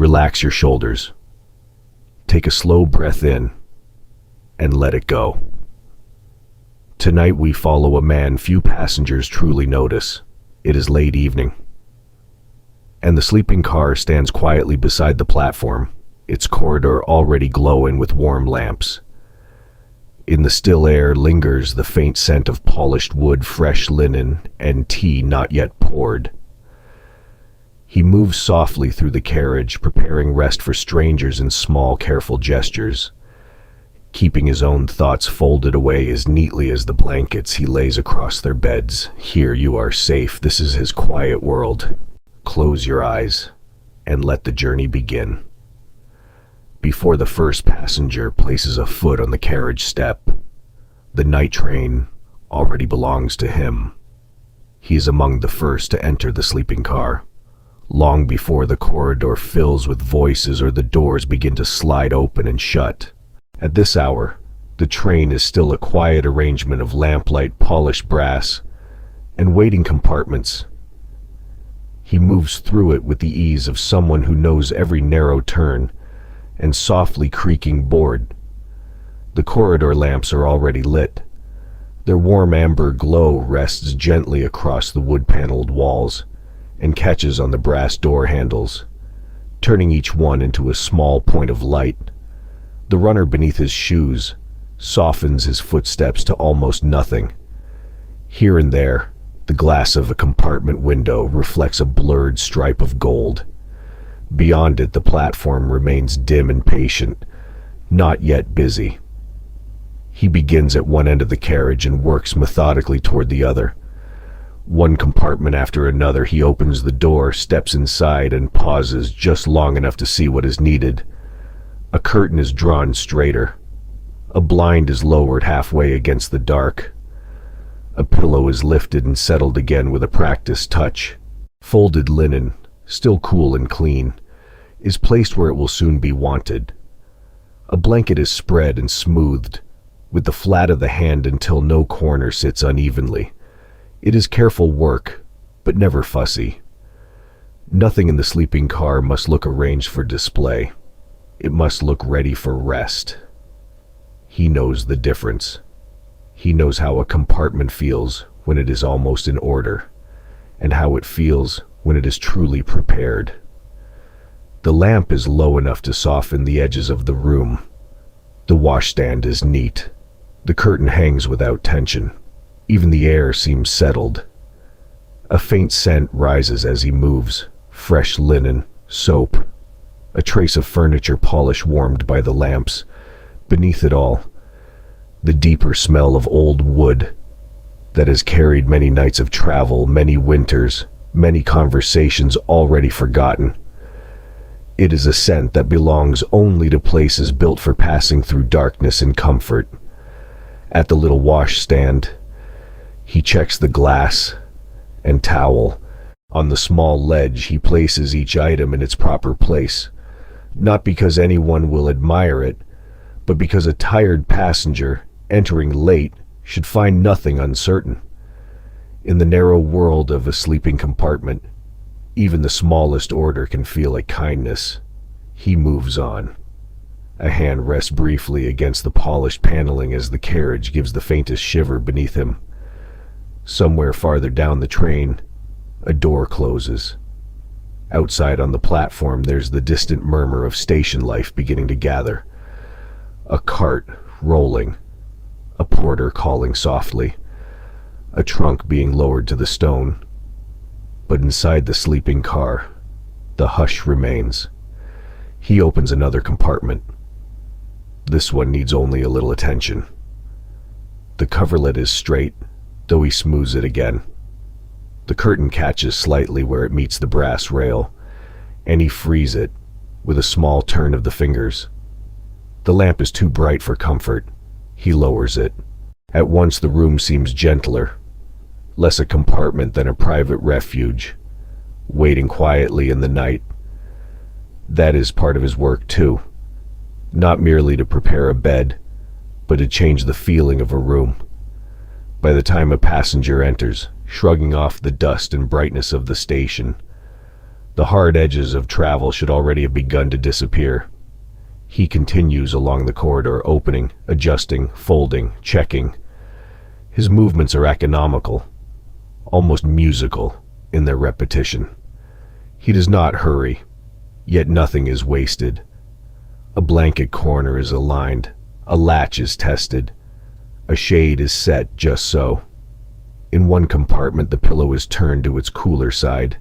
Relax your shoulders. Take a slow breath in and let it go. Tonight we follow a man few passengers truly notice. It is late evening, and the sleeping car stands quietly beside the platform, its corridor already glowing with warm lamps. In the still air lingers the faint scent of polished wood, fresh linen, and tea not yet poured. He moves softly through the carriage, preparing rest for strangers in small, careful gestures, keeping his own thoughts folded away as neatly as the blankets he lays across their beds. Here you are safe. This is his quiet world. Close your eyes and let the journey begin. Before the first passenger places a foot on the carriage step, the night train already belongs to him. He is among the first to enter the sleeping car, long before the corridor fills with voices or the doors begin to slide open and shut. At this hour, the train is still a quiet arrangement of lamplight, polished brass, and waiting compartments. He moves through it with the ease of someone who knows every narrow turn and softly creaking board. The corridor lamps are already lit. Their warm amber glow rests gently across the wood-paneled walls and catches on the brass door handles, turning each one into a small point of light. The runner beneath his shoes softens his footsteps to almost nothing. Here and there, the glass of a compartment window reflects a blurred stripe of gold. Beyond it, the platform remains dim and patient, not yet busy. He begins at one end of the carriage and works methodically toward the other. One compartment after another, he opens the door, steps inside, and pauses just long enough to see what is needed. A curtain is drawn straighter. A blind is lowered halfway against the dark. A pillow is lifted and settled again with a practiced touch. Folded linen, still cool and clean, is placed where it will soon be wanted. A blanket is spread and smoothed with the flat of the hand until no corner sits unevenly. It is careful work, but never fussy. Nothing in the sleeping car must look arranged for display. It must look ready for rest. He knows the difference. He knows how a compartment feels when it is almost in order, and how it feels when it is truly prepared. The lamp is low enough to soften the edges of the room. The washstand is neat. The curtain hangs without tension. Even the air seems settled. A faint scent rises as he moves. Fresh linen, soap, a trace of furniture polish warmed by the lamps. Beneath it all, the deeper smell of old wood that has carried many nights of travel, many winters, many conversations already forgotten. It is a scent that belongs only to places built for passing through darkness and comfort. At the little washstand, he checks the glass and towel. On the small ledge, he places each item in its proper place, not because anyone will admire it, but because a tired passenger entering late should find nothing uncertain. In the narrow world of a sleeping compartment, even the smallest order can feel a kindness. He moves on. A hand rests briefly against the polished paneling as the carriage gives the faintest shiver beneath him. Somewhere farther down the train, a door closes. Outside on the platform, there's the distant murmur of station life beginning to gather. A cart rolling, a porter calling softly, a trunk being lowered to the stone. But inside the sleeping car, the hush remains. He opens another compartment. This one needs only a little attention. The coverlet is straight, though he smooths it again. The curtain catches slightly where it meets the brass rail, and he frees it with a small turn of the fingers. The lamp is too bright for comfort. He lowers it. At once the room seems gentler, less a compartment than a private refuge, waiting quietly in the night. That is part of his work too, not merely to prepare a bed, but to change the feeling of a room. By the time a passenger enters, shrugging off the dust and brightness of the station, The hard edges of travel should already have begun to disappear. He continues along the corridor, opening, adjusting, folding, checking. His movements are economical, almost musical in their repetition. He does not hurry, yet nothing is wasted. A blanket corner is aligned, a latch is tested, a shade is set just so. In one compartment, the pillow is turned to its cooler side.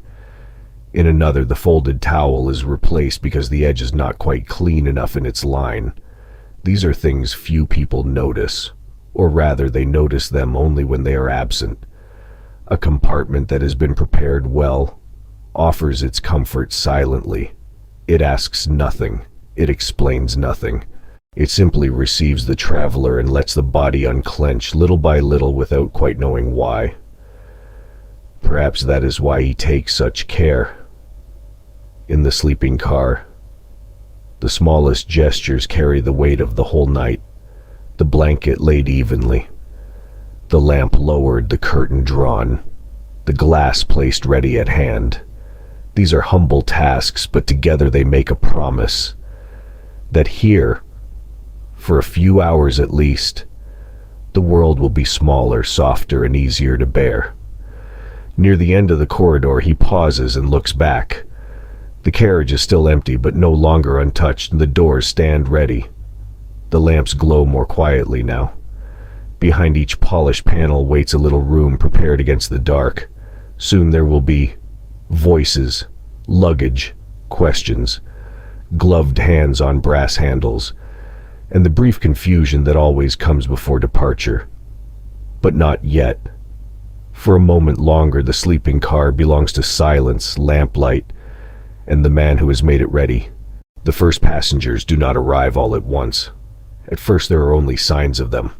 In another, the folded towel is replaced because the edge is not quite clean enough in its line. These are things few people notice, or rather, they notice them only when they are absent. A compartment that has been prepared well offers its comfort silently. It asks nothing. It explains nothing. It simply receives the traveler and lets the body unclench little by little without quite knowing why. Perhaps that is why he takes such care. In the sleeping car, the smallest gestures carry the weight of the whole night. The blanket laid evenly, the lamp lowered, the curtain drawn, the glass placed ready at hand. These are humble tasks, but together they make a promise that here, for a few hours at least, the world will be smaller, softer, and easier to bear. Near the end of the corridor, he pauses and looks back. The carriage is still empty, but no longer untouched, and the doors stand ready. The lamps glow more quietly now. Behind each polished panel waits a little room prepared against the dark. Soon there will be voices, luggage, questions, gloved hands on brass handles, and the brief confusion that always comes before departure. But not yet. For a moment longer, the sleeping car belongs to silence, lamplight, and the man who has made it ready. The first passengers do not arrive all at once. At first there are only signs of them.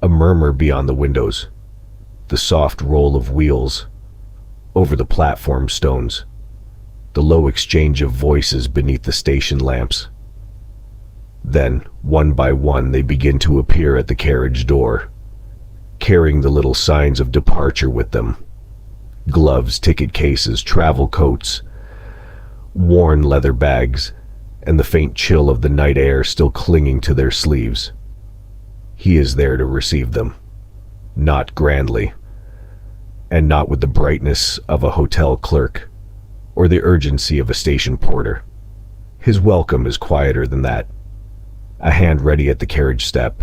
A murmur beyond the windows, the soft roll of wheels over the platform stones, the low exchange of voices beneath the station lamps. Then, one by one, they begin to appear at the carriage door, carrying the little signs of departure with them. Gloves, ticket cases, travel coats, worn leather bags, and the faint chill of the night air still clinging to their sleeves. He is there to receive them, not grandly, and not with the brightness of a hotel clerk or the urgency of a station porter. His welcome is quieter than that. A hand ready at the carriage step,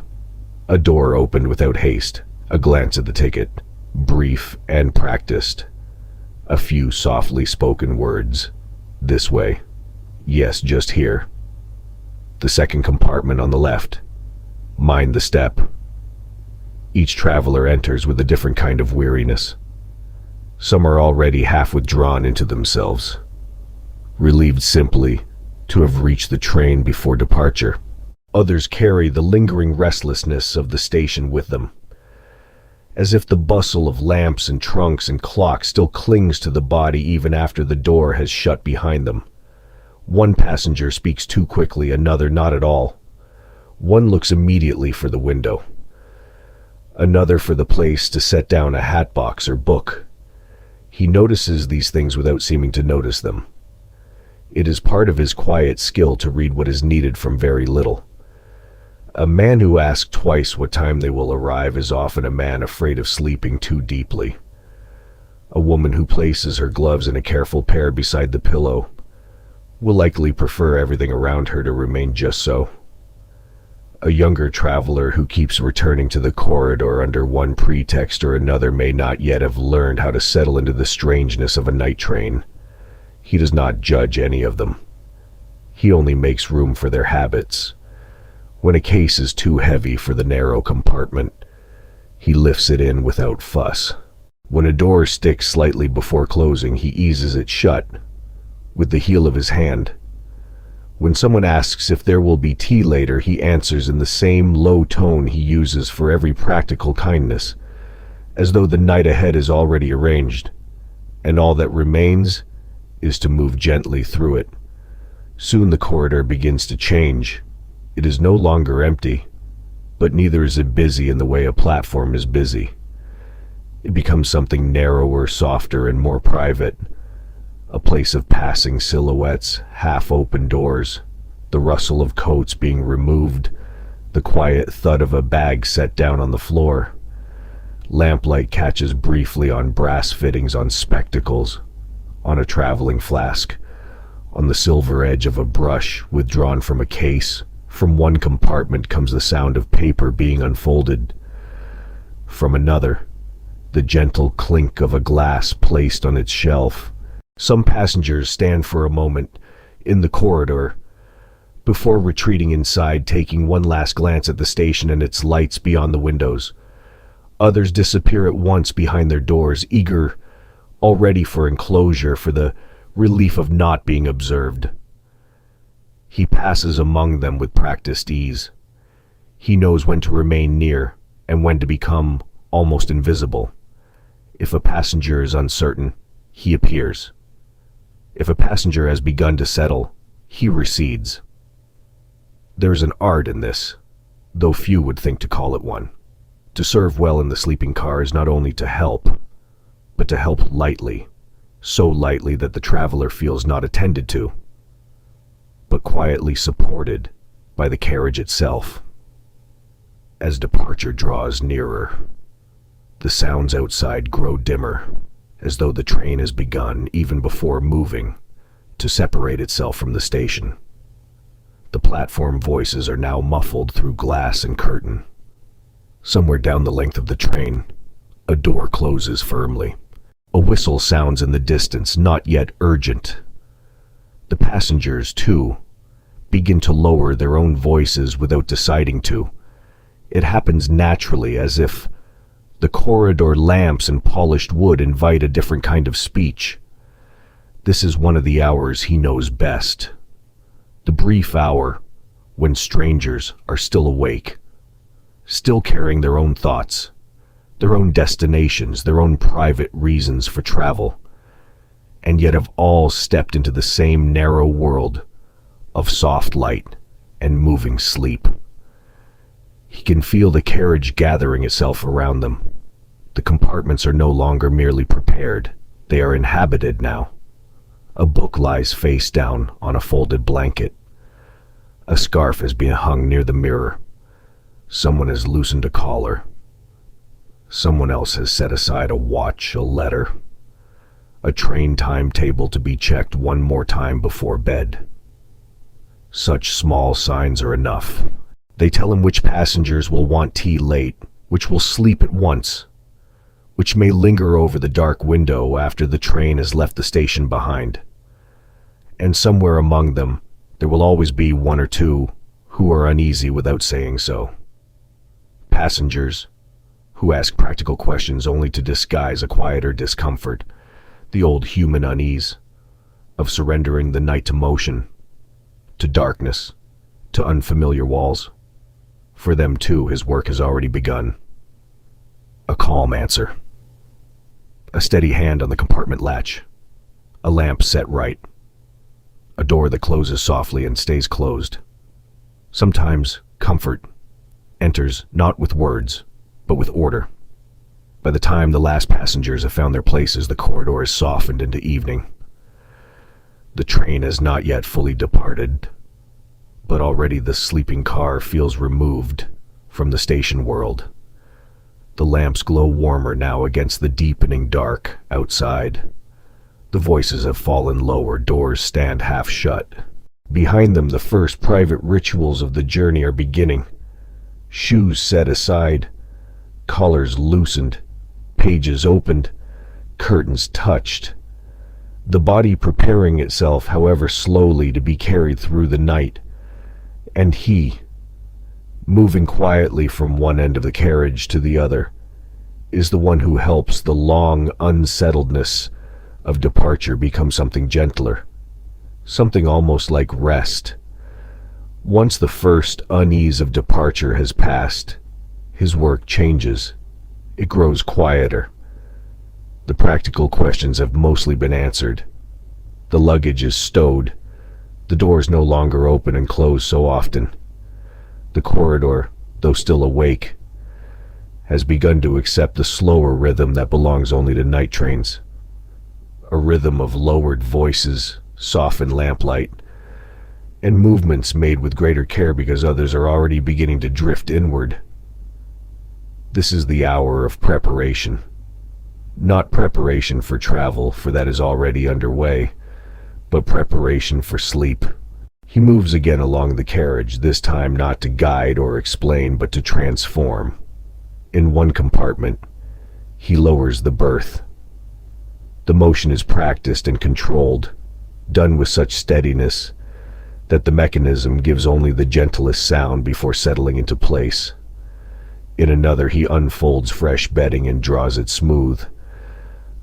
a door opened without haste, a glance at the ticket, brief and practiced, a few softly spoken words. This way. Yes, just here. The second compartment on the left. Mind the step. Each traveler enters with a different kind of weariness. Some are already half withdrawn into themselves, relieved simply to have reached the train before departure. Others carry the lingering restlessness of the station with them, as if the bustle of lamps and trunks and clocks still clings to the body even after the door has shut behind them. One passenger speaks too quickly, another not at all. One looks immediately for the window, another for the place to set down a hat box or book. He notices these things without seeming to notice them. It is part of his quiet skill to read what is needed from very little. A man who asks twice what time they will arrive is often a man afraid of sleeping too deeply. A woman who places her gloves in a careful pair beside the pillow will likely prefer everything around her to remain just so. A younger traveler who keeps returning to the corridor under one pretext or another may not yet have learned how to settle into the strangeness of a night train. He does not judge any of them. He only makes room for their habits. When a case is too heavy for the narrow compartment, he lifts it in without fuss. When a door sticks slightly before closing, he eases it shut with the heel of his hand. When someone asks if there will be tea later, he answers in the same low tone he uses for every practical kindness, as though the night ahead is already arranged, and all that remains is to move gently through it. Soon the corridor begins to change. It is no longer empty, but neither is it busy in the way a platform is busy. It becomes something narrower, softer, and more private. A place of passing silhouettes, half-open doors, the rustle of coats being removed, the quiet thud of a bag set down on the floor. Lamplight catches briefly on brass fittings on spectacles, on a traveling flask, on the silver edge of a brush withdrawn from a case. From one compartment comes the sound of paper being unfolded. From another, the gentle clink of a glass placed on its shelf. Some passengers stand for a moment in the corridor before retreating inside, taking one last glance at the station and its lights beyond the windows. Others disappear at once behind their doors, eager already for enclosure, for the relief of not being observed. He passes among them with practiced ease. He knows when to remain near and when to become almost invisible. If a passenger is uncertain, he appears. If a passenger has begun to settle, he recedes. There's an art in this, though few would think to call it one. To serve well in the sleeping car is not only to help, but to help lightly, so lightly that the traveler feels not attended to, but quietly supported by the carriage itself. As departure draws nearer, the sounds outside grow dimmer, as though the train has begun, even before moving, to separate itself from the station. The platform voices are now muffled through glass and curtain. Somewhere down the length of the train, a door closes firmly. A whistle sounds in the distance, not yet urgent. The passengers, too, begin to lower their own voices without deciding to. It happens naturally, as if the corridor lamps and polished wood invite a different kind of speech. This is one of the hours he knows best. The brief hour when strangers are still awake, still carrying their own thoughts, their own destinations, their own private reasons for travel, and yet have all stepped into the same narrow world of soft light and moving sleep. He can feel the carriage gathering itself around them. The compartments are no longer merely prepared. They are inhabited now. A book lies face down on a folded blanket. A scarf has been hung near the mirror. Someone has loosened a collar. Someone else has set aside a watch, a letter, a train timetable to be checked one more time before bed. Such small signs are enough. They tell him which passengers will want tea late, which will sleep at once, which may linger over the dark window after the train has left the station behind. And somewhere among them, there will always be one or two who are uneasy without saying so. Passengers who ask practical questions only to disguise a quieter discomfort, the old human unease of surrendering the night to motion, to darkness, to unfamiliar walls. For them too, his work has already begun. A calm answer. A steady hand on the compartment latch. A lamp set right. A door that closes softly and stays closed. Sometimes comfort enters not with words, but with order. By the time the last passengers have found their places, the corridor is softened into evening. The train has not yet fully departed, but already the sleeping car feels removed from the station world. The lamps glow warmer now against the deepening dark outside. The voices have fallen lower, doors stand half shut. Behind them, the first private rituals of the journey are beginning. Shoes set aside, collars loosened, pages opened, curtains touched. The body preparing itself, however slowly, to be carried through the night. And he, moving quietly from one end of the carriage to the other, is the one who helps the long unsettledness of departure become something gentler, something almost like rest. Once the first unease of departure has passed, his work changes. It grows quieter. The practical questions have mostly been answered. The luggage is stowed. The doors no longer open and close so often. The corridor, though still awake, has begun to accept the slower rhythm that belongs only to night trains. a rhythm of lowered voices, softened lamplight, and movements made with greater care because others are already beginning to drift inward. This is the hour of preparation. Not preparation for travel, for that is already underway, but preparation for sleep. He moves again along the carriage, this time not to guide or explain, but to transform. In one compartment, he lowers the berth. The motion is practiced and controlled, done with such steadiness that the mechanism gives only the gentlest sound before settling into place. In another, he unfolds fresh bedding and draws it smooth.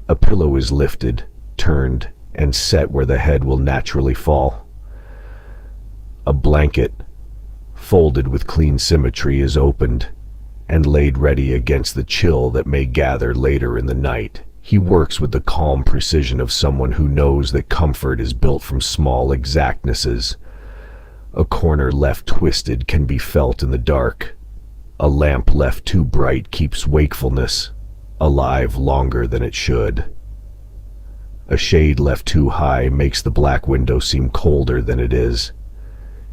A pillow is lifted, turned, and set where the head will naturally fall. A blanket, folded with clean symmetry, is opened and laid ready against the chill that may gather later in the night. He works with the calm precision of someone who knows that comfort is built from small exactnesses. A corner left twisted can be felt in the dark. A lamp left too bright keeps wakefulness alive longer than it should. A shade left too high makes the black window seem colder than it is.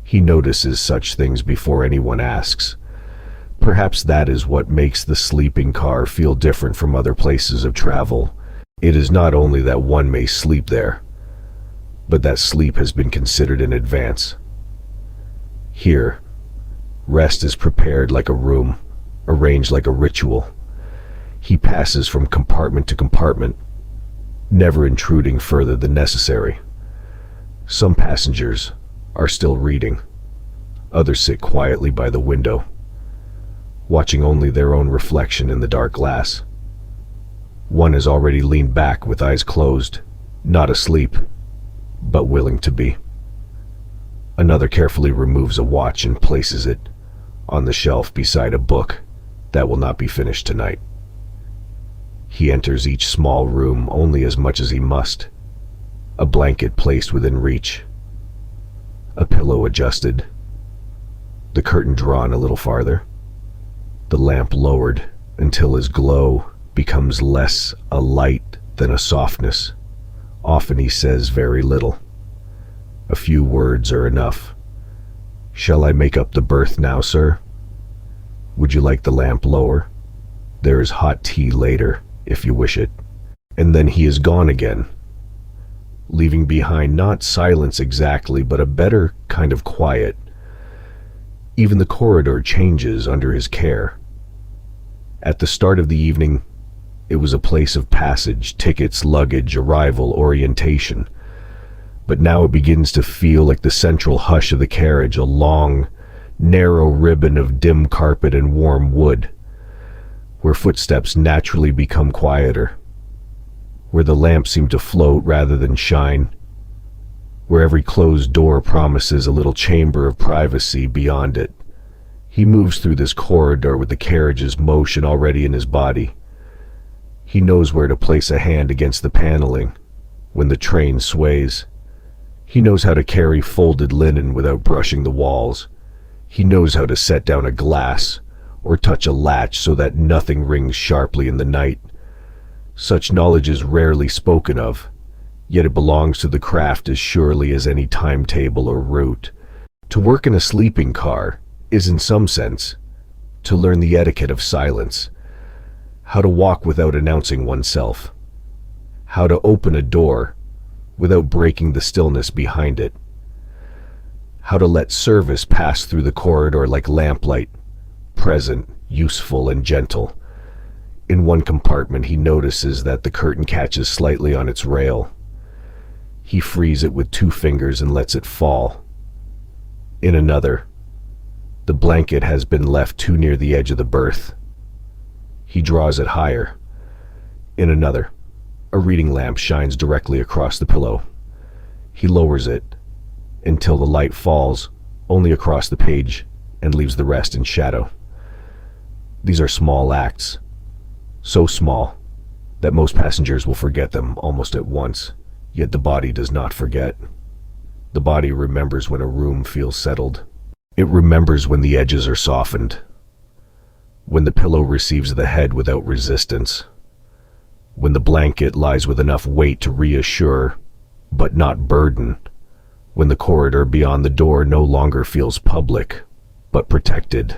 He notices such things before anyone asks. Perhaps that is what makes the sleeping car feel different from other places of travel. It is not only that one may sleep there, but that sleep has been considered in advance. Here, rest is prepared like a room, arranged like a ritual. He passes from compartment to compartment, never intruding further than necessary. Some passengers are still reading. Others sit quietly by the window, watching only their own reflection in the dark glass. One has already leaned back with eyes closed, not asleep, but willing to be. Another carefully removes a watch and places it on the shelf beside a book that will not be finished tonight. He enters each small room only as much as he must. A blanket placed within reach. A pillow adjusted. The curtain drawn a little farther. The lamp lowered until his glow becomes less a light than a softness. Often he says very little. A few words are enough. "Shall I make up the berth now, sir? Would you like the lamp lower? There is hot tea later, if you wish it." And then he is gone again, leaving behind not silence exactly, but a better kind of quiet. Even the corridor changes under his care. At the start of the evening, it was a place of passage, tickets, luggage, arrival, orientation. But now it begins to feel like the central hush of the carriage, a long, narrow ribbon of dim carpet and warm wood, where footsteps naturally become quieter, where the lamps seem to float rather than shine, where every closed door promises a little chamber of privacy beyond it. He moves through this corridor with the carriage's motion already in his body. He knows where to place a hand against the paneling when the train sways. He knows how to carry folded linen without brushing the walls. He knows how to set down a glass or touch a latch so that nothing rings sharply in the night. Such knowledge is rarely spoken of, yet it belongs to the craft as surely as any timetable or route. To work in a sleeping car is, in some sense, to learn the etiquette of silence, how to walk without announcing oneself, how to open a door without breaking the stillness behind it, how to let service pass through the corridor like lamplight, present, useful, and gentle. In one compartment, he notices that the curtain catches slightly on its rail. He frees it with 2 fingers and lets it fall. In another, the blanket has been left too near the edge of the berth. He draws it higher. In another, a reading lamp shines directly across the pillow. He lowers it until the light falls only across the page and leaves the rest in shadow. These are small acts, so small that most passengers will forget them almost at once, yet the body does not forget. The body remembers when a room feels settled. It remembers when the edges are softened, when the pillow receives the head without resistance, when the blanket lies with enough weight to reassure, but not burden, when the corridor beyond the door no longer feels public, but protected.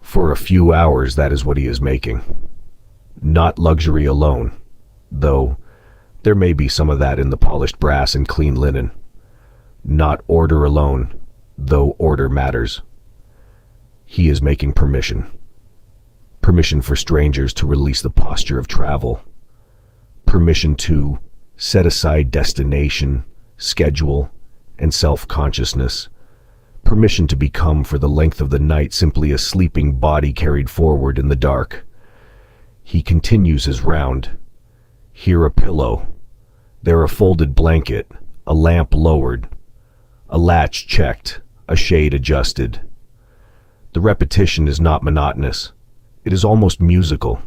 For a few hours, that is what he is making. Not luxury alone, though there may be some of that in the polished brass and clean linen. Not order alone, though order matters. He is making permission. Permission for strangers to release the posture of travel. Permission to set aside destination, schedule, and self-consciousness. Permission to become for the length of the night simply a sleeping body carried forward in the dark. He continues his round. Here a pillow. There a folded blanket, a lamp lowered, a latch checked, a shade adjusted. The repetition is not monotonous. It is almost musical.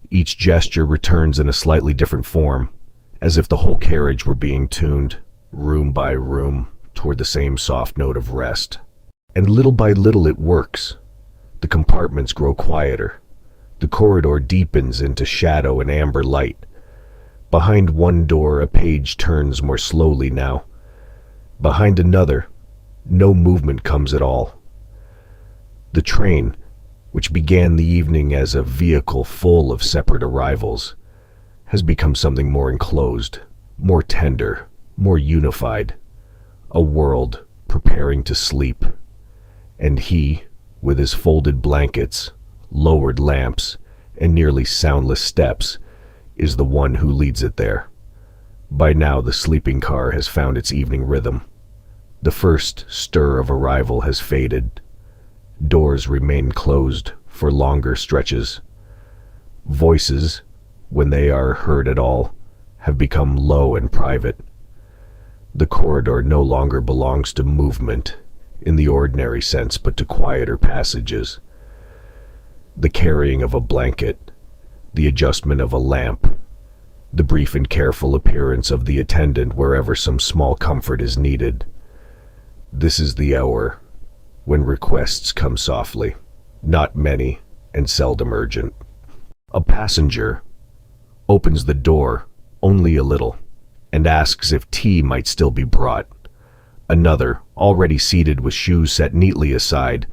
Each gesture returns in a slightly different form, as if the whole carriage were being tuned, room by room, toward the same soft note of rest. And little by little it works. The compartments grow quieter. The corridor deepens into shadow and amber light. Behind one door, a page turns more slowly now. Behind another, no movement comes at all. The train, which began the evening as a vehicle full of separate arrivals, has become something more enclosed, more tender, more unified. A world preparing to sleep. And he, with his folded blankets, lowered lamps, and nearly soundless steps, is the one who leads it there. By now the sleeping car has found its evening rhythm. The first stir of arrival has faded. Doors remain closed for longer stretches. Voices, when they are heard at all, have become low and private. The corridor no longer belongs to movement in the ordinary sense, but to quieter passages. The carrying of a blanket, the adjustment of a lamp, the brief and careful appearance of the attendant wherever some small comfort is needed. This is the hour when requests come softly, not many and seldom urgent. A passenger opens the door only a little and asks if tea might still be brought. Another, already seated with shoes set neatly aside,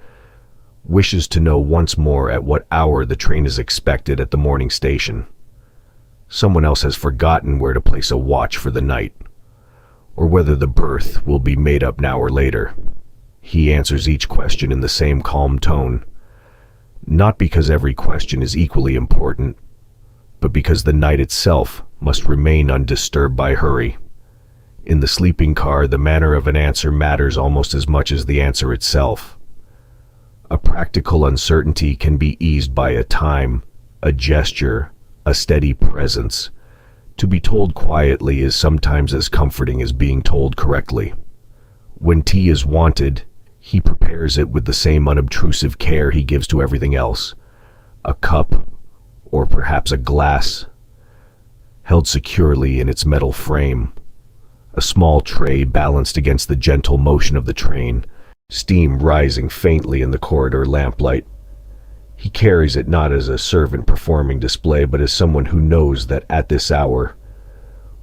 wishes to know once more at what hour the train is expected at the morning station. Someone else has forgotten where to place a watch for the night, or whether the berth will be made up now or later. He answers each question in the same calm tone, not because every question is equally important, but because the night itself must remain undisturbed by hurry. In the sleeping car, the manner of an answer matters almost as much as the answer itself. A practical uncertainty can be eased by a time, a gesture, a steady presence. To be told quietly is sometimes as comforting as being told correctly. When tea is wanted, he prepares it with the same unobtrusive care he gives to everything else. A cup, or perhaps a glass, held securely in its metal frame. A small tray balanced against the gentle motion of the train, steam rising faintly in the corridor lamplight. He carries it not as a servant performing display, but as someone who knows that at this hour,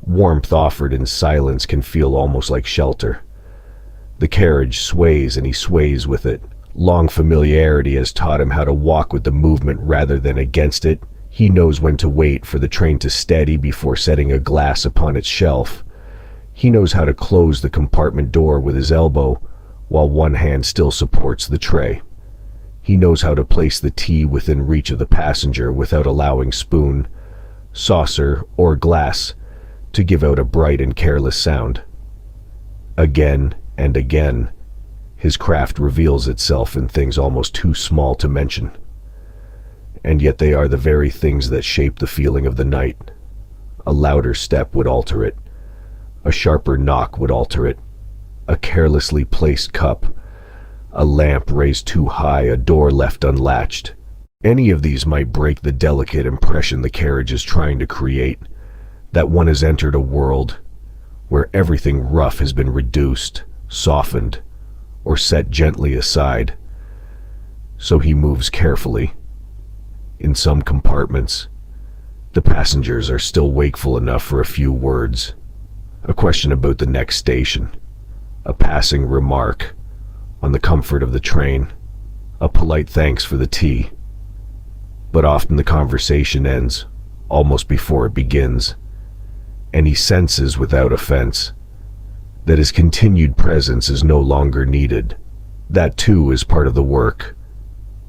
warmth offered in silence can feel almost like shelter. The carriage sways and he sways with it. Long familiarity has taught him how to walk with the movement rather than against it. He knows when to wait for the train to steady before setting a glass upon its shelf. He knows how to close the compartment door with his elbow while one hand still supports the tray. He knows how to place the tea within reach of the passenger without allowing spoon, saucer, or glass to give out a bright and careless sound. Again and again, his craft reveals itself in things almost too small to mention. And yet they are the very things that shape the feeling of the night. A louder step would alter it. A sharper knock would alter it. A carelessly placed cup, a lamp raised too high, a door left unlatched. Any of these might break the delicate impression the carriage is trying to create, that one has entered a world where everything rough has been reduced, softened, or set gently aside. So he moves carefully. In some compartments, The passengers are still wakeful enough for a few words. A question about the next station, a passing remark on the comfort of the train, a polite thanks for the tea. But often the conversation ends almost before it begins, and he senses without offense that his continued presence is no longer needed. That too is part of the work,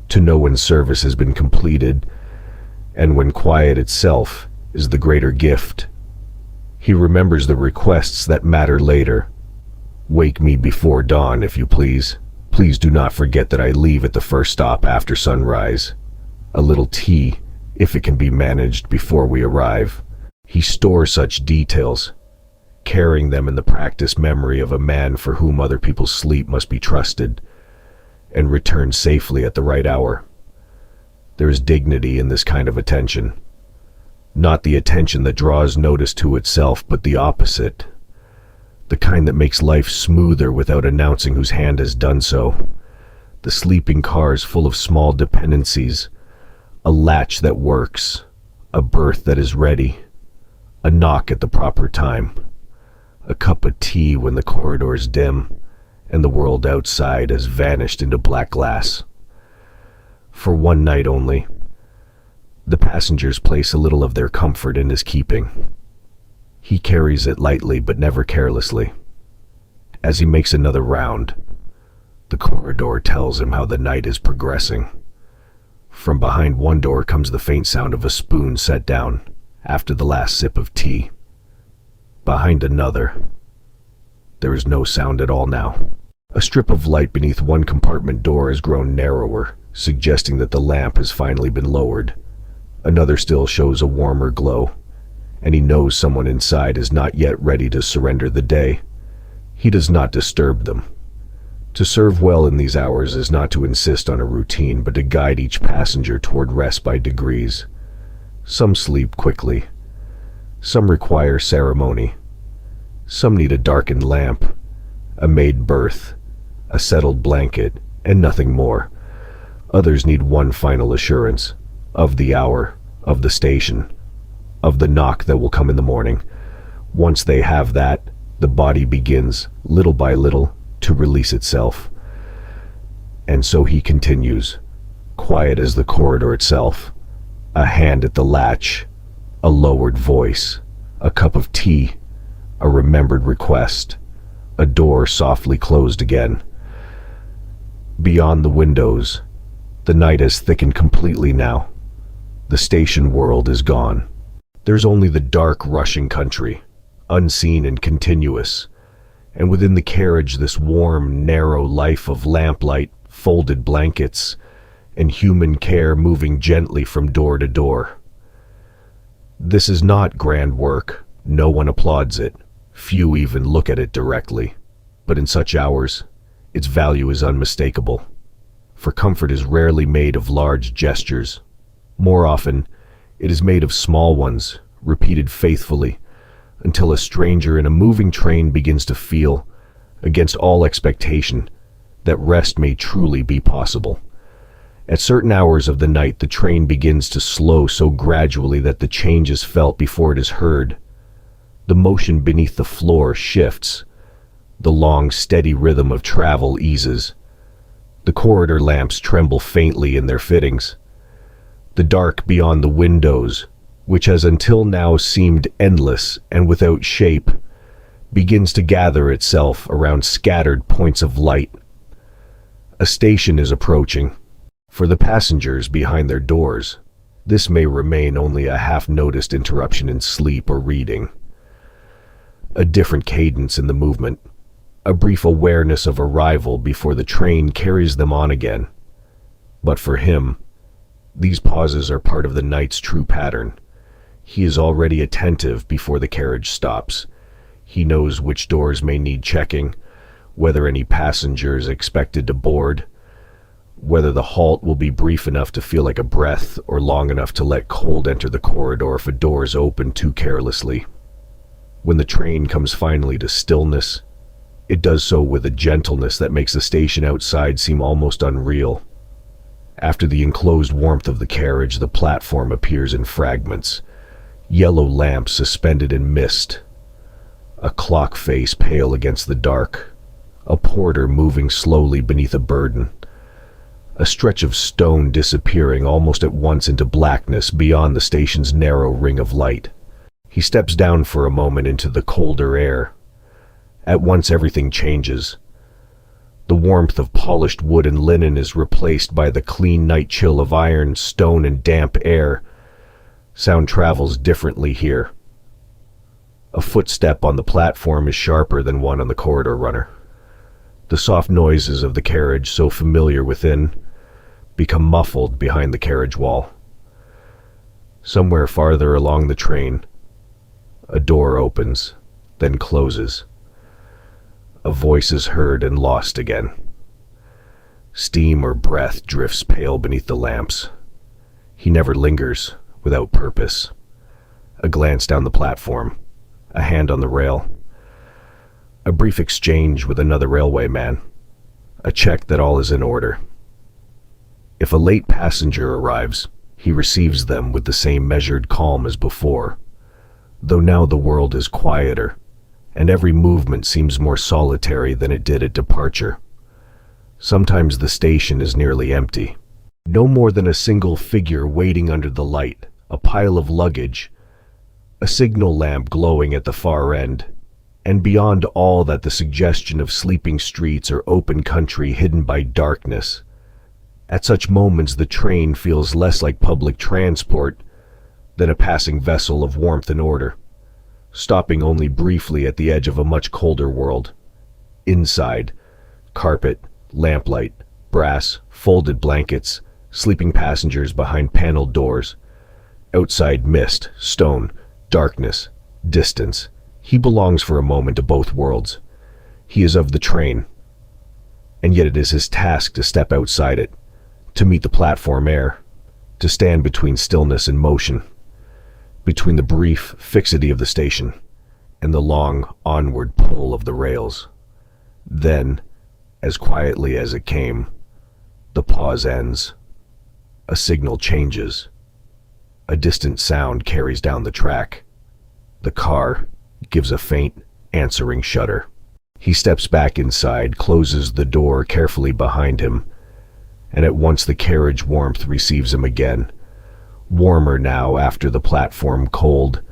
to know when service has been completed and when quiet itself is the greater gift. He remembers the requests that matter later. Wake me before dawn, if you please. Please do not forget that I leave at the first stop after sunrise. A little tea, if it can be managed before we arrive. He stores such details, carrying them in the practiced memory of a man for whom other people's sleep must be trusted, and returns safely at the right hour. There is dignity in this kind of attention. Not the attention that draws notice to itself, but the opposite. The kind that makes life smoother without announcing whose hand has done so. The sleeping car is full of small dependencies. A latch that works. A berth that is ready. A knock at the proper time. A cup of tea when the corridor is dim and the world outside has vanished into black glass. For one night only, the passengers place a little of their comfort in his keeping. He carries it lightly but never carelessly. As he makes another round, the corridor tells him how the night is progressing. From behind one door comes the faint sound of a spoon set down after the last sip of tea. Behind another, there is no sound at all now. A strip of light beneath one compartment door has grown narrower, suggesting that the lamp has finally been lowered. Another still shows a warmer glow, and he knows someone inside is not yet ready to surrender the day. He does not disturb them. To serve well in these hours is not to insist on a routine, but to guide each passenger toward rest by degrees. Some sleep quickly. Some require ceremony. Some need a darkened lamp, a made berth, a settled blanket, and nothing more. Others need one final assurance of the hour, of the station, of the knock that will come in the morning. Once they have that, the body begins, little by little, to release itself. And so he continues, quiet as the corridor itself, a hand at the latch, a lowered voice, a cup of tea, a remembered request, a door softly closed again. Beyond the windows, the night has thickened completely now. The station world is gone. There's only the dark, rushing country, unseen and continuous, and within the carriage this warm, narrow life of lamplight, folded blankets, and human care moving gently from door to door. This is not grand work. No one applauds it. Few even look at it directly. But in such hours, its value is unmistakable. For comfort is rarely made of large gestures. More often, it is made of small ones, repeated faithfully, until a stranger in a moving train begins to feel, against all expectation, that rest may truly be possible. At certain hours of the night, the train begins to slow so gradually that the change is felt before it is heard. The motion beneath the floor shifts. The long, steady rhythm of travel eases. The corridor lamps tremble faintly in their fittings. The dark beyond the windows, which has until now seemed endless and without shape, begins to gather itself around scattered points of light. A station is approaching. For the passengers behind their doors, this may remain only a half-noticed interruption in sleep or reading. A different cadence in the movement, a brief awareness of arrival before the train carries them on again. But for him, these pauses are part of the night's true pattern. He is already attentive before the carriage stops. He knows which doors may need checking, whether any passenger is expected to board, whether the halt will be brief enough to feel like a breath or long enough to let cold enter the corridor if a door is opened too carelessly. When the train comes finally to stillness, it does so with a gentleness that makes the station outside seem almost unreal. After the enclosed warmth of the carriage, the platform appears in fragments, Yellow lamps suspended in mist, a clock face pale against the dark, a porter moving slowly beneath a burden, a stretch of stone disappearing almost at once into blackness beyond the station's narrow ring of light. He steps down for a moment into the colder air. At once everything changes. The warmth of polished wood and linen is replaced by the clean night chill of iron, stone, and damp air. Sound travels differently here. A footstep on the platform is sharper than one on the corridor runner. The soft noises of the carriage, so familiar within, become muffled behind the carriage wall. Somewhere farther along the train, a door opens, then closes. A voice is heard and lost again. Steam or breath drifts pale beneath the lamps. He never lingers, without purpose. A glance down the platform, a hand on the rail. A brief exchange with another railway man. A check that all is in order. If a late passenger arrives, he receives them with the same measured calm as before, though now the world is quieter, and every movement seems more solitary than it did at departure. Sometimes the station is nearly empty. No more than a single figure waiting under the light, a pile of luggage, a signal lamp glowing at the far end, and beyond all that the suggestion of sleeping streets or open country hidden by darkness. At such moments the train feels less like public transport than a passing vessel of warmth and order, stopping only briefly at the edge of a much colder world. Inside, carpet, lamplight, brass, folded blankets, sleeping passengers behind paneled doors. Outside, mist, stone, darkness, distance. He belongs for a moment to both worlds. He is of the train, and yet it is his task to step outside it, to meet the platform air, to stand between stillness and motion, between the brief fixity of the station and the long onward pull of the rails. Then, as quietly as it came, the pause ends. A signal changes. A distant sound carries down the track. The car gives a faint, answering shudder. He steps back inside, closes the door carefully behind him, and at once the carriage warmth receives him again. Warmer now after the platform cold,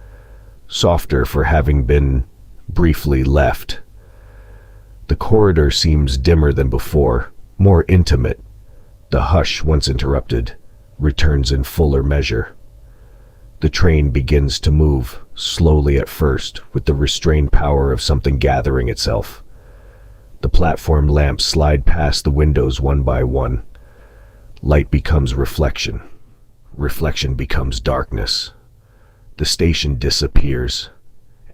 softer for having been briefly left. The corridor seems dimmer than before, more intimate. The hush, once interrupted, returns in fuller measure. The train begins to move, slowly at first, with the restrained power of something gathering itself. The platform lamps slide past the windows one by one. Light becomes reflection. Reflection becomes darkness. The station disappears,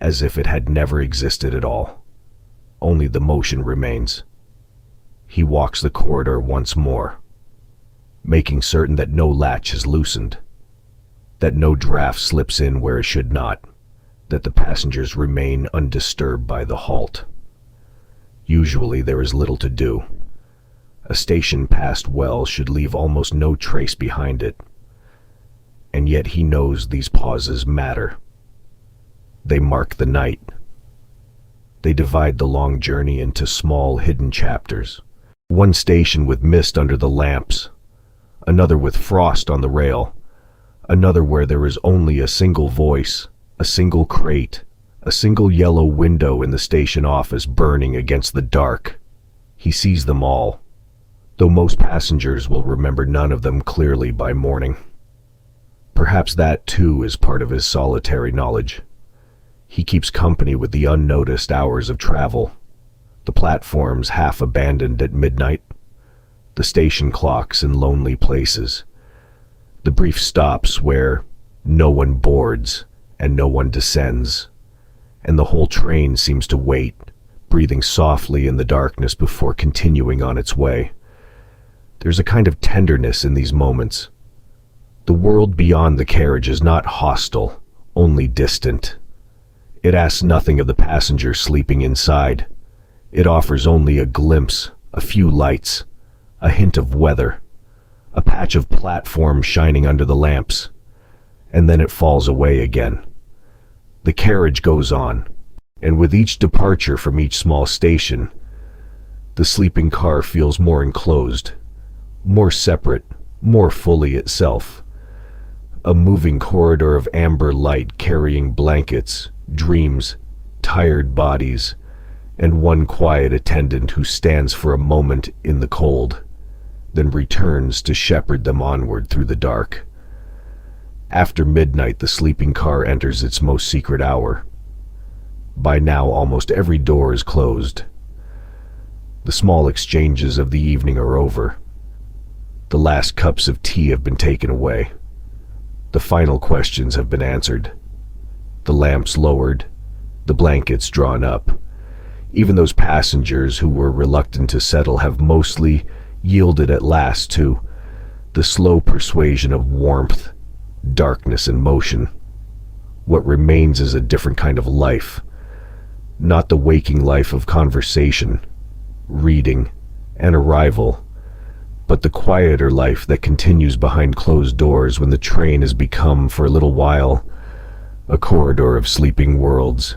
as if it had never existed at all. Only the motion remains. He walks the corridor once more, making certain that no latch is loosened, that no draft slips in where it should not, that the passengers remain undisturbed by the halt. Usually there is little to do. A station passed well should leave almost no trace behind it. And yet he knows these pauses matter. They mark the night. They divide the long journey into small hidden chapters. One station with mist under the lamps, another with frost on the rail, another where there is only a single voice, a single crate, a single yellow window in the station office burning against the dark. He sees them all, though most passengers will remember none of them clearly by morning. Perhaps that too is part of his solitary knowledge. He keeps company with the unnoticed hours of travel, the platforms half abandoned at midnight, the station clocks in lonely places, the brief stops where no one boards and no one descends, and the whole train seems to wait, breathing softly in the darkness before continuing on its way. There's a kind of tenderness in these moments. The world beyond the carriage is not hostile, only distant. It asks nothing of the passenger sleeping inside. It offers only a glimpse, a few lights, a hint of weather, a patch of platform shining under the lamps, and then it falls away again. The carriage goes on, and with each departure from each small station, the sleeping car feels more enclosed, more separate, more fully itself. A moving corridor of amber light carrying blankets, dreams, tired bodies, and one quiet attendant who stands for a moment in the cold, then returns to shepherd them onward through the dark. After midnight, the sleeping car enters its most secret hour. By now, almost every door is closed. The small exchanges of the evening are over. The last cups of tea have been taken away. The final questions have been answered. The lamps lowered, the blankets drawn up. Even those passengers who were reluctant to settle have mostly yielded at last to the slow persuasion of warmth, darkness, and motion. What remains is a different kind of life, not the waking life of conversation, reading, and arrival, but the quieter life that continues behind closed doors when the train has become, for a little while, a corridor of sleeping worlds.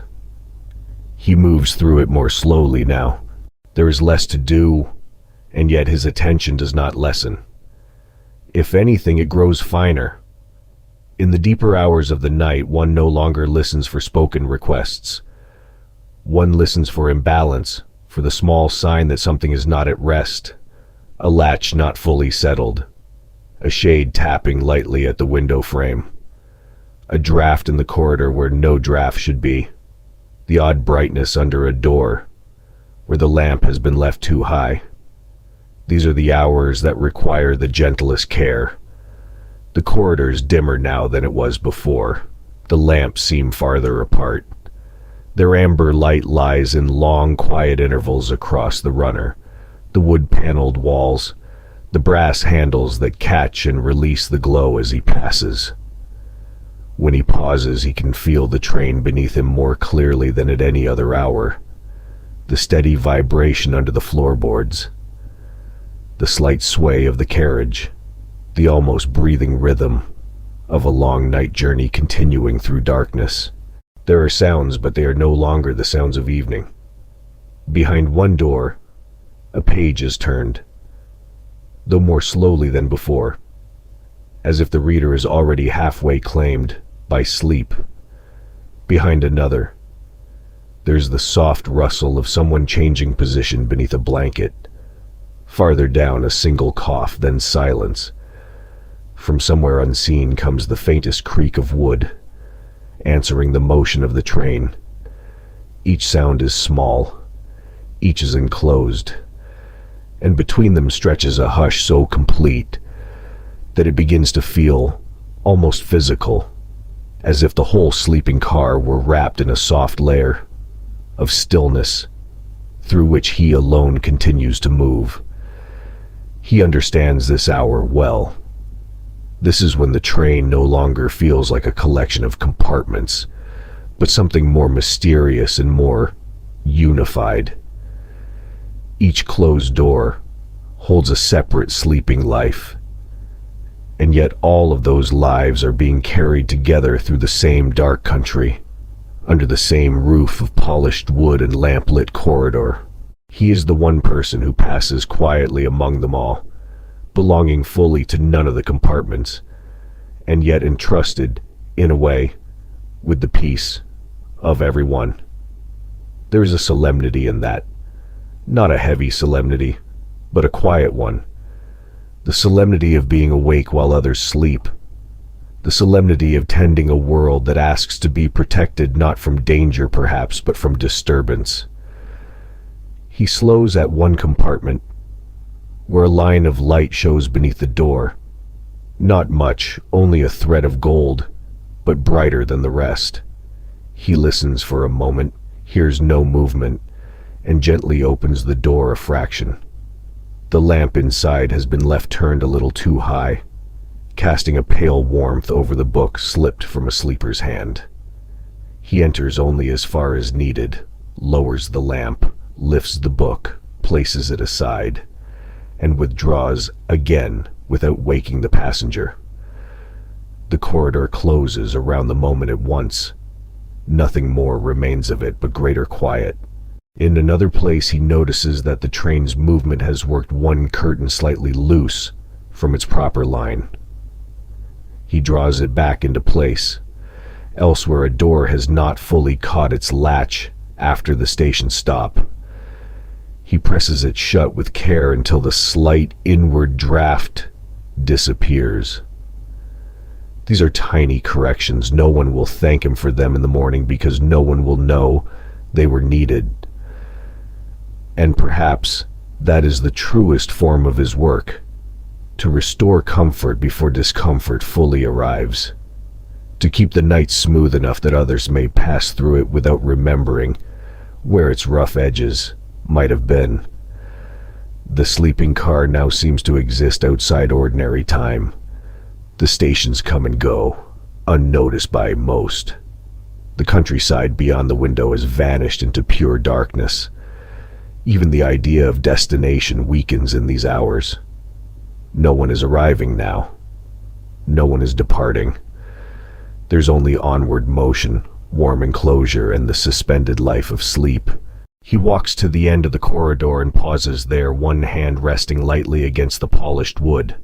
He moves through it more slowly now. There is less to do, and yet his attention does not lessen. If anything, it grows finer. In the deeper hours of the night, one no longer listens for spoken requests. One listens for imbalance, for the small sign that something is not at rest, a latch not fully settled, a shade tapping lightly at the window frame, a draft in the corridor where no draft should be, the odd brightness under a door where the lamp has been left too high. These are the hours that require the gentlest care. The corridor is dimmer now than it was before. The lamps seem farther apart. Their amber light lies in long, quiet intervals across the runner, the wood-paneled walls, the brass handles that catch and release the glow as he passes. When he pauses, he can feel the train beneath him more clearly than at any other hour. The steady vibration under the floorboards, the slight sway of the carriage, the almost breathing rhythm of a long night journey continuing through darkness. There are sounds, but they are no longer the sounds of evening. Behind one door, a page is turned, though more slowly than before, as if the reader is already halfway claimed by sleep. Behind another, there's the soft rustle of someone changing position beneath a blanket. Farther down, a single cough, then silence. From somewhere unseen comes the faintest creak of wood, answering the motion of the train. Each sound is small, each is enclosed, and between them stretches a hush so complete that it begins to feel almost physical, as if the whole sleeping car were wrapped in a soft layer of stillness through which he alone continues to move. He understands this hour well. This is when the train no longer feels like a collection of compartments, but something more mysterious and more unified. Each closed door holds a separate sleeping life, and yet all of those lives are being carried together through the same dark country, under the same roof of polished wood and lamplit corridor. He is the one person who passes quietly among them all, belonging fully to none of the compartments, and yet entrusted, in a way, with the peace of everyone. There is a solemnity in that, not a heavy solemnity, but a quiet one. The solemnity of being awake while others sleep. The solemnity of tending a world that asks to be protected not from danger perhaps, but from disturbance. He slows at one compartment, where a line of light shows beneath the door. Not much, only a thread of gold, but brighter than the rest. He listens for a moment, hears no movement, and gently opens the door a fraction. The lamp inside has been left turned a little too high, casting a pale warmth over the book slipped from a sleeper's hand. He enters only as far as needed, lowers the lamp, lifts the book, places it aside, and withdraws again without waking the passenger. The corridor closes around the moment at once, Nothing more remains of it but greater quiet. In another place, he notices that the train's movement has worked one curtain slightly loose from its proper line. He draws it back into place. Elsewhere, a door has not fully caught its latch after the station stop. He presses it shut with care until the slight inward draft disappears. These are tiny corrections. No one will thank him for them in the morning because no one will know they were needed. And perhaps that is the truest form of his work, to restore comfort before discomfort fully arrives, to keep the night smooth enough that others may pass through it without remembering where its rough edges might have been. The sleeping car now seems to exist outside ordinary time. The stations come and go, unnoticed by most. The countryside beyond the window has vanished into pure darkness. Even the idea of destination weakens in these hours. No one is arriving now. No one is departing. There's only onward motion, warm enclosure, and the suspended life of sleep. He walks to the end of the corridor and pauses there, one hand resting lightly against the polished wood.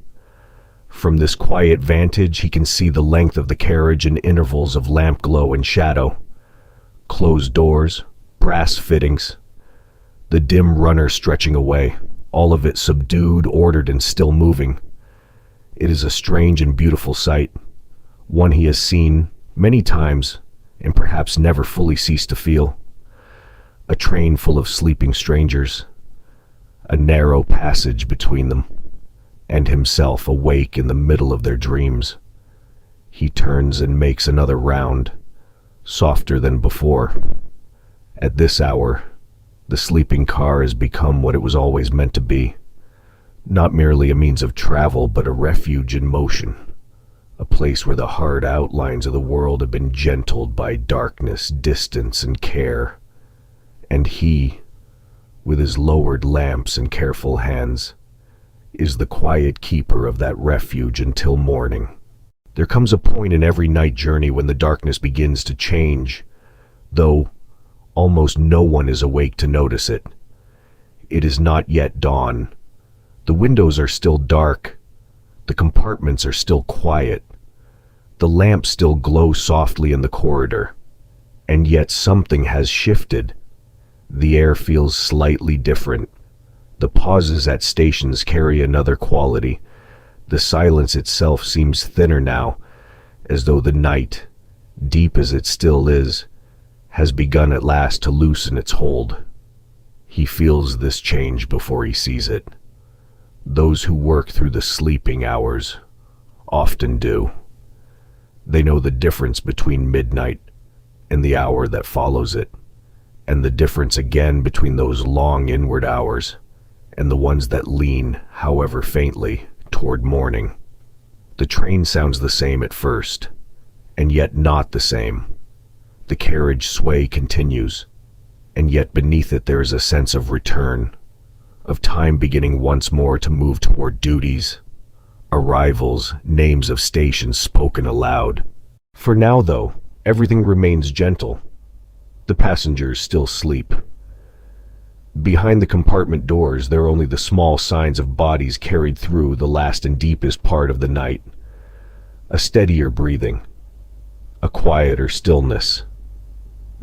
From this quiet vantage, he can see the length of the carriage in intervals of lamp glow and shadow. Closed doors, brass fittings, the dim runner stretching away, all of it subdued, ordered, and still moving. It is a strange and beautiful sight, one he has seen many times and perhaps never fully ceased to feel. A train full of sleeping strangers, a narrow passage between them, and himself awake in the middle of their dreams. He turns and makes another round, softer than before. At this hour, the sleeping car has become what it was always meant to be. Not merely a means of travel, but a refuge in motion. A place where the hard outlines of the world have been gentled by darkness, distance, and care. And he, with his lowered lamps and careful hands, is the quiet keeper of that refuge until morning. There comes a point in every night journey when the darkness begins to change, though almost no one is awake to notice it. It is not yet dawn. The windows are still dark. The compartments are still quiet. The lamps still glow softly in the corridor. And yet something has shifted. The air feels slightly different. The pauses at stations carry another quality. The silence itself seems thinner now, as though the night, deep as it still is, has begun at last to loosen its hold. He feels this change before he sees it. Those who work through the sleeping hours often do. They know the difference between midnight and the hour that follows it, and the difference again between those long inward hours and the ones that lean, however faintly, toward morning. The train sounds the same at first, and yet not the same. The carriage sway continues, and yet beneath it there is a sense of return, of time beginning once more to move toward duties, arrivals, names of stations spoken aloud. For now, though, everything remains gentle. The passengers still sleep. Behind the compartment doors, there are only the small signs of bodies carried through the last and deepest part of the night. A steadier breathing, a quieter stillness.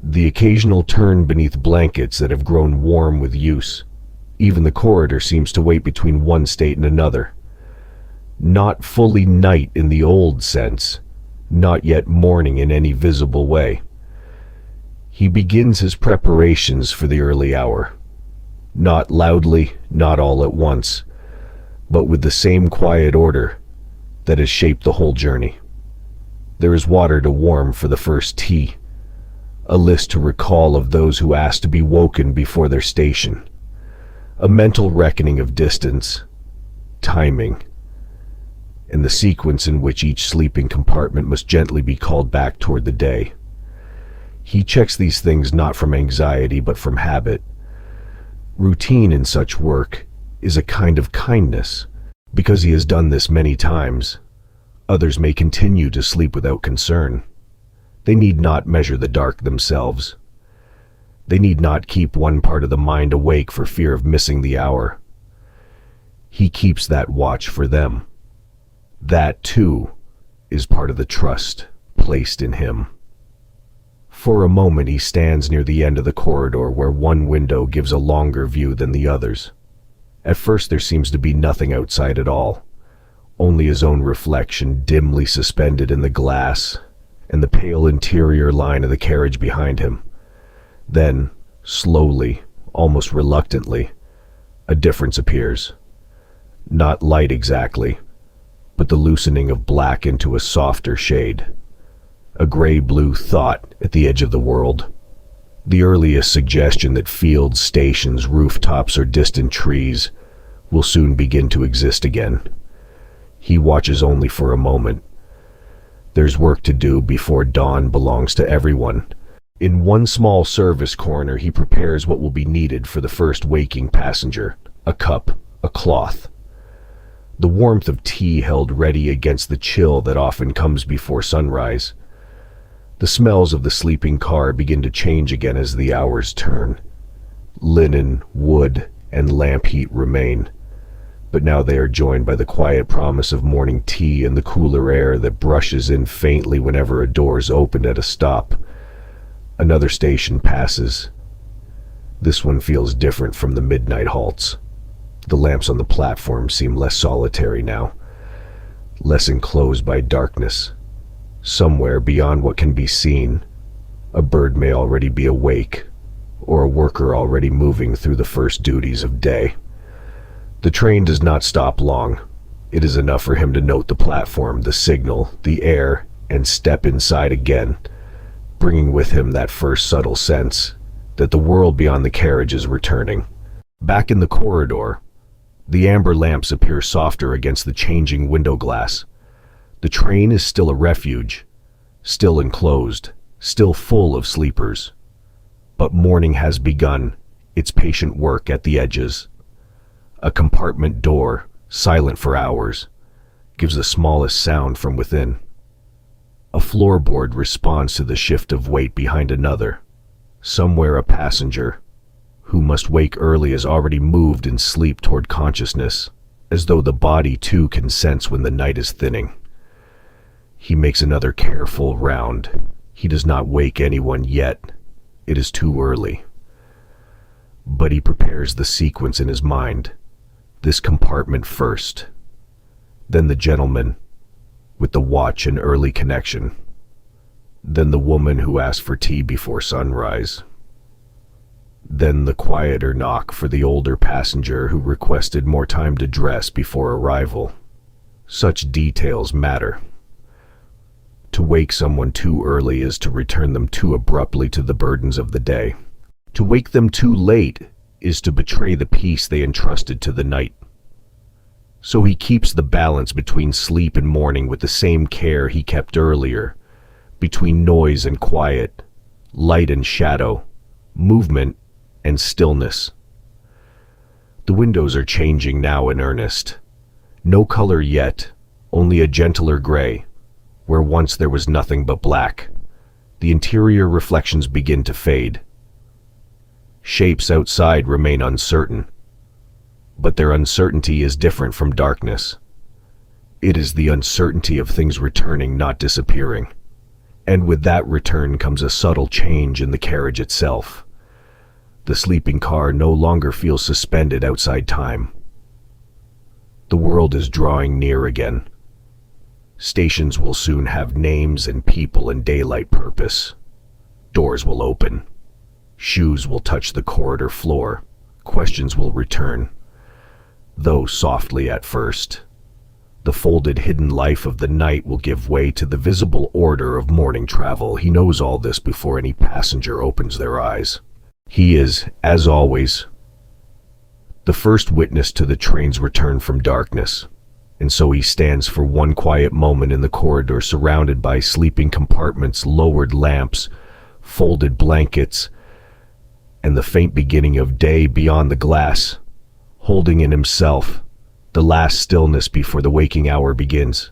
The occasional turn beneath blankets that have grown warm with use. Even the corridor seems to wait between one state and another. Not fully night in the old sense, not yet morning in any visible way. He begins his preparations for the early hour. Not loudly, not all at once, but with the same quiet order that has shaped the whole journey. There is water to warm for the first tea, a list to recall of those who asked to be woken before their station, a mental reckoning of distance, timing, and the sequence in which each sleeping compartment must gently be called back toward the day. He checks these things not from anxiety but from habit. Routine in such work is a kind of kindness. Because he has done this many times, others may continue to sleep without concern. They need not measure the dark themselves. They need not keep one part of the mind awake for fear of missing the hour. He keeps that watch for them. That, too, is part of the trust placed in him. For a moment he stands near the end of the corridor where one window gives a longer view than the others. At first there seems to be nothing outside at all, only his own reflection dimly suspended in the glass and the pale interior line of the carriage behind him. Then, slowly, almost reluctantly, a difference appears. Not light exactly, but the loosening of black into a softer shade. A gray-blue thought at the edge of the world. The earliest suggestion that fields, stations, rooftops, or distant trees will soon begin to exist again. He watches only for a moment. There's work to do before dawn belongs to everyone. In one small service corner, he prepares what will be needed for the first waking passenger: a cup, a cloth. The warmth of tea held ready against the chill that often comes before sunrise. The smells of the sleeping car begin to change again as the hours turn. Linen, wood, and lamp heat remain, but now they are joined by the quiet promise of morning tea and the cooler air that brushes in faintly whenever a door is opened at a stop. Another station passes. This one feels different from the midnight halts. The lamps on the platform seem less solitary now, less enclosed by darkness. Somewhere beyond what can be seen, a bird may already be awake, or a worker already moving through the first duties of day. The train does not stop long. It is enough for him to note the platform, the signal, the air, and step inside again, bringing with him that first subtle sense that the world beyond the carriage is returning. Back in the corridor, the amber lamps appear softer against the changing window glass. The train is still a refuge, still enclosed, still full of sleepers. But morning has begun, its patient work at the edges. A compartment door, silent for hours, gives the smallest sound from within. A floorboard responds to the shift of weight behind another. Somewhere a passenger, who must wake early, has already moved in sleep toward consciousness, as though the body too can sense when the night is thinning. He makes another careful round. He does not wake anyone yet. It is too early. But he prepares the sequence in his mind. This compartment first, then the gentleman with the watch and early connection, then the woman who asked for tea before sunrise, then the quieter knock for the older passenger who requested more time to dress before arrival. Such details matter. To wake someone too early is to return them too abruptly to the burdens of the day. To wake them too late is to betray the peace they entrusted to the night. So he keeps the balance between sleep and morning with the same care he kept earlier, between noise and quiet, light and shadow, movement and stillness. The windows are changing now in earnest. No color yet, only a gentler gray, where once there was nothing but black. The interior reflections begin to fade. Shapes outside remain uncertain, but their uncertainty is different from darkness. It is the uncertainty of things returning, not disappearing. And with that return comes a subtle change in the carriage itself. The sleeping car no longer feels suspended outside time. The world is drawing near again. Stations will soon have names and people and daylight purpose. Doors will open. Shoes will touch the corridor floor. Questions will return, though softly at first. The folded hidden life of the night will give way to the visible order of morning travel. He knows all this before any passenger opens their eyes. He is, as always, the first witness to the train's return from darkness, and so he stands for one quiet moment in the corridor, surrounded by sleeping compartments, lowered lamps, folded blankets, and the faint beginning of day beyond the glass, holding in himself the last stillness before the waking hour begins.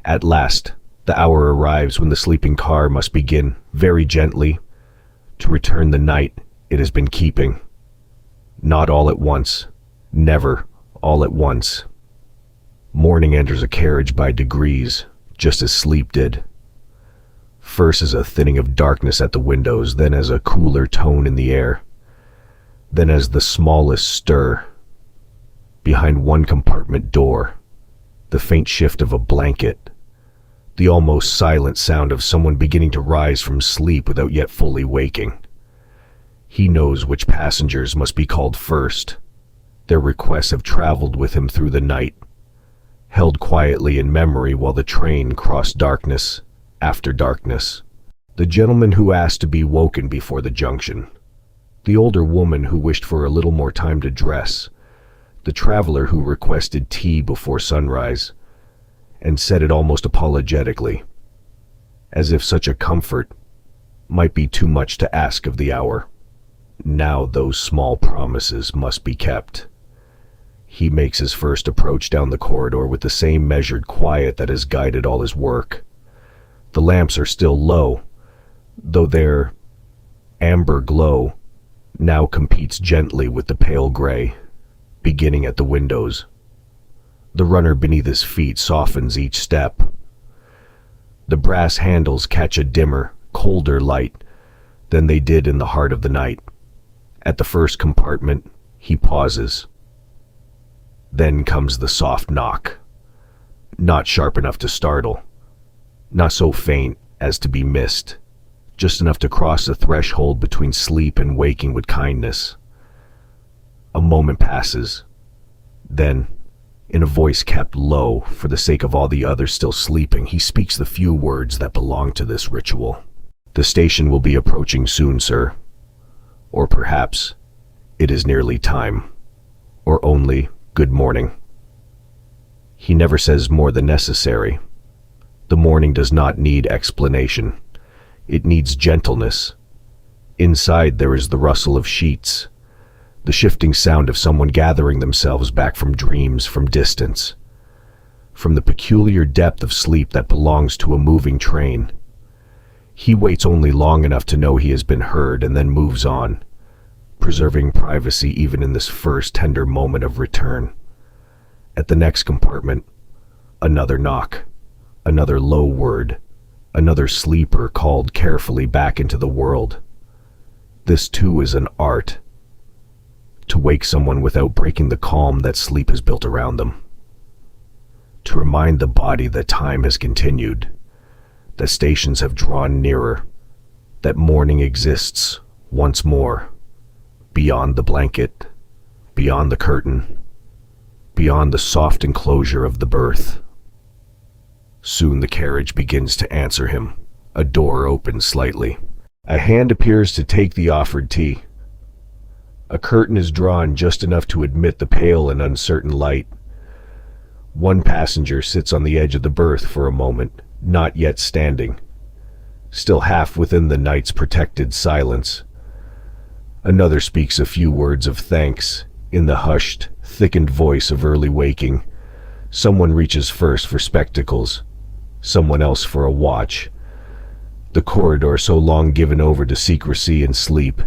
At last, The hour arrives when the sleeping car must begin, very gently, to return the night it has been keeping. Not all at once, never all at once. Morning enters a carriage by degrees, just as sleep did. First as a thinning of darkness at the windows, then as a cooler tone in the air, then as the smallest stir. Behind one compartment door, the faint shift of a blanket, the almost silent sound of someone beginning to rise from sleep without yet fully waking. He knows which passengers must be called first. Their requests have traveled with him through the night, held quietly in memory while the train crossed darkness after darkness. The gentleman who asked to be woken before the junction, the older woman who wished for a little more time to dress, the traveler who requested tea before sunrise, and said it almost apologetically, as if such a comfort might be too much to ask of the hour. Now those small promises must be kept. He makes his first approach down the corridor with the same measured quiet that has guided all his work. The lamps are still low, though their amber glow now competes gently with the pale gray, beginning at the windows. The runner beneath his feet softens each step. The brass handles catch a dimmer, colder light than they did in the heart of the night. At the first compartment, he pauses. Then comes the soft knock. Not sharp enough to startle, not so faint as to be missed, just enough to cross the threshold between sleep and waking with kindness. A moment passes. Then, in a voice kept low for the sake of all the others still sleeping, he speaks the few words that belong to this ritual. "The station will be approaching soon, sir." Or perhaps, "It is nearly time." Or only, "Good morning." He never says more than necessary. The morning does not need explanation. It needs gentleness. Inside there is the rustle of sheets, the shifting sound of someone gathering themselves back from dreams, from distance, from the peculiar depth of sleep that belongs to a moving train. He waits only long enough to know he has been heard and then moves on, preserving privacy even in this first tender moment of return. At the next compartment, another knock, another low word, another sleeper called carefully back into the world. This too is an art, to wake someone without breaking the calm that sleep has built around them. To remind the body that time has continued, that stations have drawn nearer, that morning exists once more, beyond the blanket, beyond the curtain, beyond the soft enclosure of the berth. Soon the carriage begins to answer him. A door opens slightly. A hand appears to take the offered tea. A curtain is drawn just enough to admit the pale and uncertain light. One passenger sits on the edge of the berth for a moment, not yet standing, still half within the night's protected silence. Another speaks a few words of thanks in the hushed, thickened voice of early waking. Someone reaches first for spectacles, someone else for a watch. The corridor, so long given over to secrecy and sleep,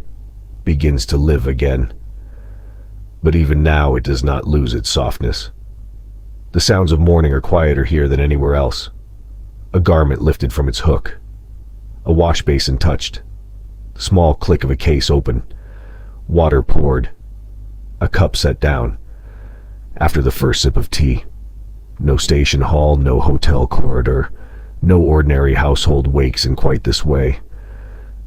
begins to live again. But even now it does not lose its softness. The sounds of morning are quieter here than anywhere else. A garment lifted from its hook, a wash basin touched, the small click of a case open, water poured, a cup set down. After the first sip of tea, no station hall, no hotel corridor, no ordinary household wakes in quite this way.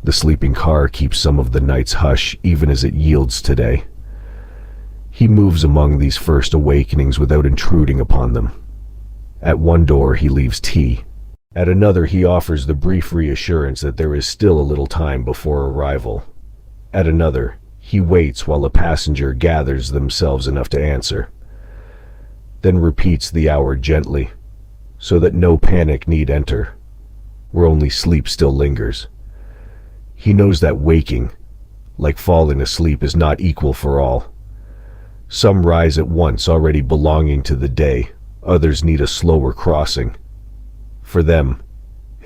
The sleeping car keeps some of the night's hush even as it yields today. He moves among these first awakenings without intruding upon them. At one door he leaves tea. At another he offers the brief reassurance that there is still a little time before arrival. At another he waits while a passenger gathers themselves enough to answer, then repeats the hour gently, so that no panic need enter, where only sleep still lingers. He knows that waking, like falling asleep, is not equal for all. Some rise at once, already belonging to the day. Others need a slower crossing. For them,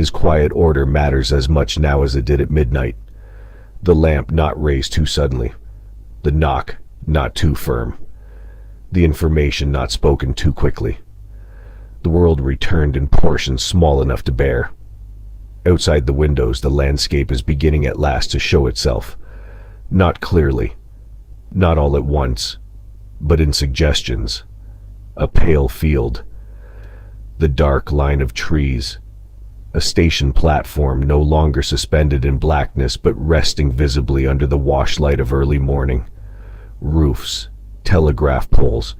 His quiet order matters as much now as it did at midnight. The lamp not raised too suddenly. The knock not too firm. The information not spoken too quickly. The world returned in portions small enough to bear. Outside the windows, the landscape is beginning at last to show itself. Not clearly, not all at once, but in suggestions. A pale field, the dark line of trees, a station platform no longer suspended in blackness but resting visibly under the washlight of early morning, roofs, telegraph poles,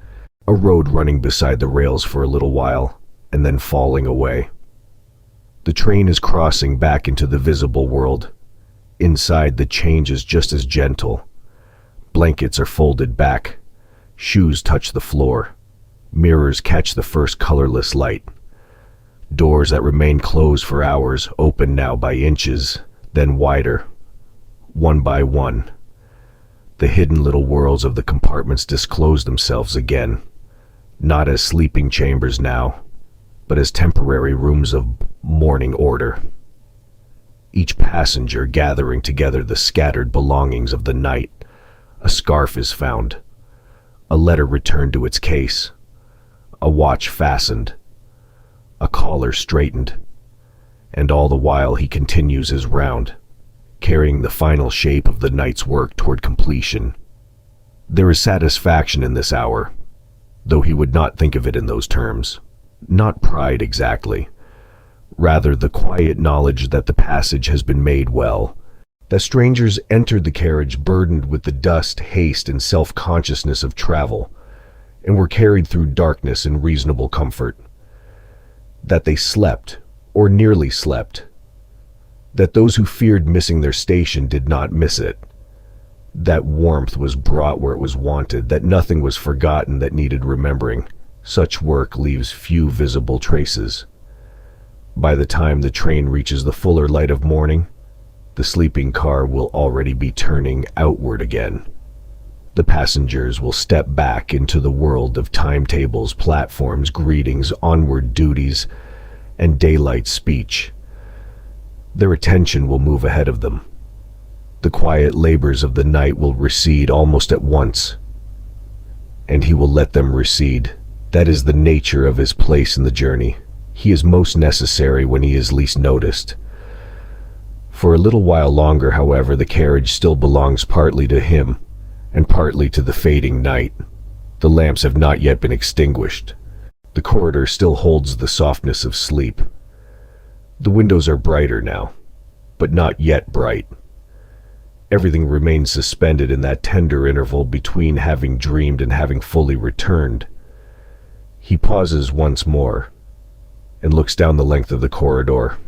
a road running beside the rails for a little while and then falling away. The train is crossing back into the visible world. Inside, the change is just as gentle. Blankets are folded back. Shoes touch the floor. Mirrors catch the first colorless light. Doors that remain closed for hours open now by inches, then wider, one by one. The hidden little worlds of the compartments disclose themselves again, not as sleeping chambers now, but as temporary rooms of morning order. Each passenger gathering together the scattered belongings of the night. A scarf is found, a letter returned to its case, a watch fastened, a collar straightened, and all the while he continues his round, carrying the final shape of the night's work toward completion. There is satisfaction in this hour, though he would not think of it in those terms. Not pride exactly, rather the quiet knowledge that the passage has been made well, that strangers entered the carriage burdened with the dust, haste, and self-consciousness of travel, and were carried through darkness in reasonable comfort, that they slept, or nearly slept, that those who feared missing their station did not miss it, that warmth was brought where it was wanted, that nothing was forgotten that needed remembering. Such work leaves few visible traces. By the time the train reaches the fuller light of morning, the sleeping car will already be turning outward again. The passengers will step back into the world of timetables, platforms, greetings, onward duties, and daylight speech. Their attention will move ahead of them. The quiet labors of the night will recede almost at once, and he will let them recede. That is the nature of his place in the journey. He is most necessary when he is least noticed. For a little while longer, however, the carriage still belongs partly to him and partly to the fading night. The lamps have not yet been extinguished. The corridor still holds the softness of sleep. The windows are brighter now, but not yet bright. Everything remains suspended in that tender interval between having dreamed and having fully returned. He pauses once more and looks down the length of the corridor.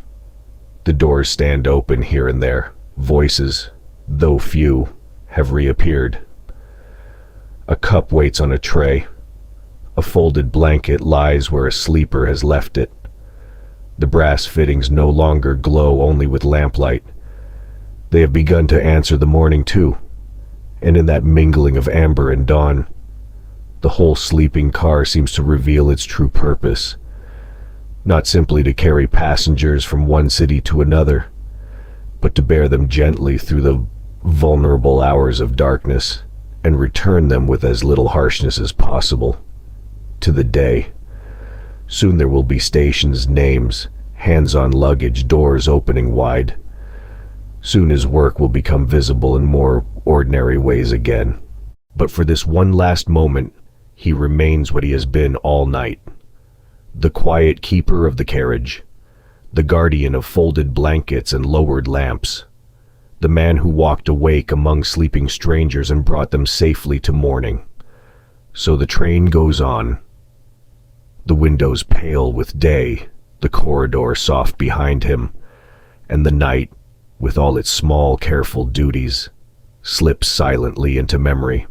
The doors stand open here and there. Voices, though few, have reappeared. A cup waits on a tray. A folded blanket lies where a sleeper has left it. The brass fittings no longer glow only with lamplight. They have begun to answer the morning too, and in that mingling of amber and dawn, the whole sleeping car seems to reveal its true purpose, not simply to carry passengers from one city to another, but to bear them gently through the vulnerable hours of darkness and return them with as little harshness as possible to the day. Soon there will be stations, names, hands on luggage, doors opening wide. Soon his work will become visible in more ordinary ways again. But for this one last moment, he remains what he has been all night. The quiet keeper of the carriage, the guardian of folded blankets and lowered lamps, the man who walked awake among sleeping strangers and brought them safely to morning. So the train goes on. The windows pale with day, the corridor soft behind him, and the night, with all its small, careful duties, slips silently into memory.